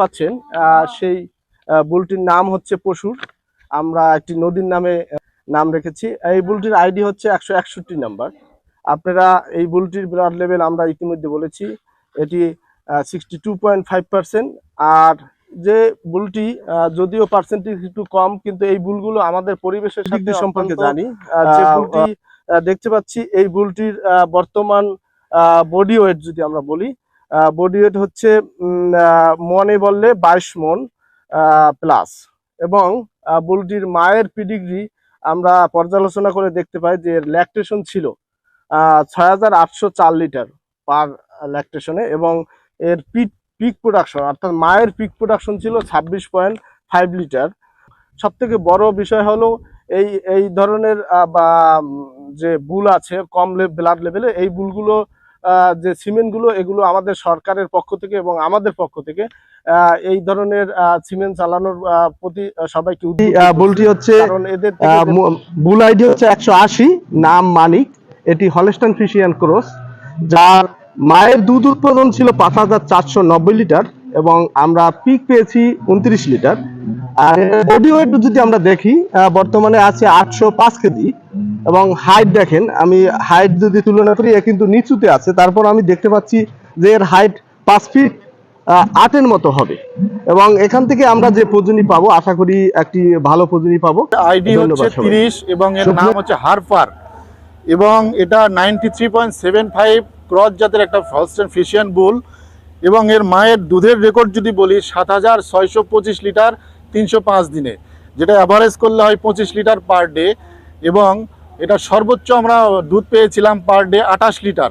পাচ্ছেন সেই বুলটির নাম হচ্ছে পশুর। আমরা একটি নদীর নামে নাম রেখেছি। এই বুলটির আইডি হচ্ছে 161 নাম্বার। আপনারা এই বুলটির ব্লাড লেভেল আমরা ইতিমধ্যে বলেছি, এটি 62.5%। আর যে বুলটি যদিও পার্সেন্টেজ একটু কম, কিন্তু এই বুলগুলো আমাদের পরিবেশের সাথে সম্পর্কে জানি। যে বুলটি দেখতে পাচ্ছি, এই বুলটির বর্তমান বডি ওয়েট যদি আমরা বলি, বডি ওয়েট হচ্ছে মনে বললে 22 মন প্লাস। এবং বুলটির মায়ের পিডিগ্রি আমরা পর্যালোচনা করে দেখতে পাই যে ল্যাকটেশন ছিল 6804 লিটার পার ল্যাকটেশনে, এবং এর পিক প্রোডাকশন অর্থাৎ মায়ের পিক প্রোডাকশন ছিল 26.5 লিটার। সব থেকে বড় বিষয় হলো এই ধরনের যে বুল আছে কম ব্লাড লেভেলে, এই বুলগুলো যে সিমেন্টগুলো, এগুলো আমাদের সরকারের পক্ষ থেকে এবং আমাদের পক্ষ থেকে এই ধরনের সিমেন্ট চালানোর প্রতি সবাইকে বুলটি হচ্ছে, কারণ এদের বুল আইডি হচ্ছে 180, নাম মানিক। এটি হলস্টাইন ফ্রিজিয়ান ক্রস, যার মায়ের দুধ উৎপাদন ছিল 5490 লিটার এবং আমরা পিক পেয়েছি 29 লিটার। আর বডি ওয়েট যদি আমরা দেখি, বর্তমানে আছে 805 কেজি। এবং হাইট দেখেন, আমি হাইট যদি তুলনা করি, এ কিন্তু নিচুতে আছে, তারপর আমি দেখতে পাচ্ছি যে এর হাইট 5 ফিট 8 মতো হবে। এবং এখান থেকে আমরা যে প্রজনী পাবো, আশা করি একটি ভালো প্রজনী পাবো। আইডি হচ্ছে 30 এবং এর নাম হচ্ছে হারপার, এবং এটা 93.75 ক্রস জাতের একটা হলস্টাইন ফ্রিজিয়ান বুল। এবং এর মায়ের দুধের রেকর্ড যদি বলি, 7625 লিটার 305 দিনে, যেটা অ্যাভারেজ করলে হয় 25 লিটার পার ডে। এবং এটা সর্বোচ্চ আমরা দুধ পেয়েছিলাম পার ডে 28 লিটার।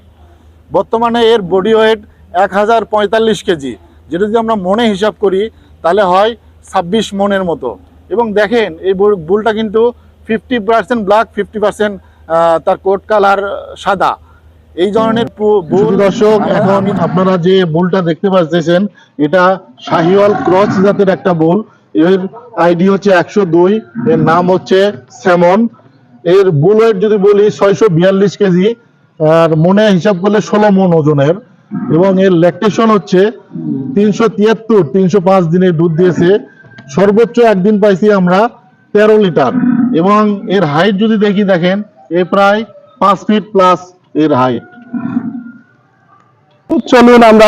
বর্তমানে এর বডি ওয়েট 1045 কেজি, যেটা যদি আমরা মনে হিসাব করি তাহলে হয় 26 মনের মতো। এবং দেখেন এই বুলটা কিন্তু 50% ব্ল্যাক, 50% তার কোট কালার সাদা। এই ধরনের বুল। দর্শক, এখন আপনারা যে বুলটা দেখতে পাচ্ছেন, এটা শাহিওয়াল ক্রস জাতের একটা বুল। এর আইডি হচ্ছে 102, এর নাম হচ্ছে স্যামন। এর বুল ওয়েট যদি বলি 642 কেজি, আর মনে হিসাব করলে 16 মন ওজনের। এবং এর ল্যাকটেশন হচ্ছে 373, 305 দিনে দুধ দিয়েছে। সর্বোচ্চ একদিন পাইছি আমরা 13 লিটার। এবং এর হাইট যদি দেখেন, এ প্রায় 5 ফিট প্লাস এর হাইট। চলুন আমরা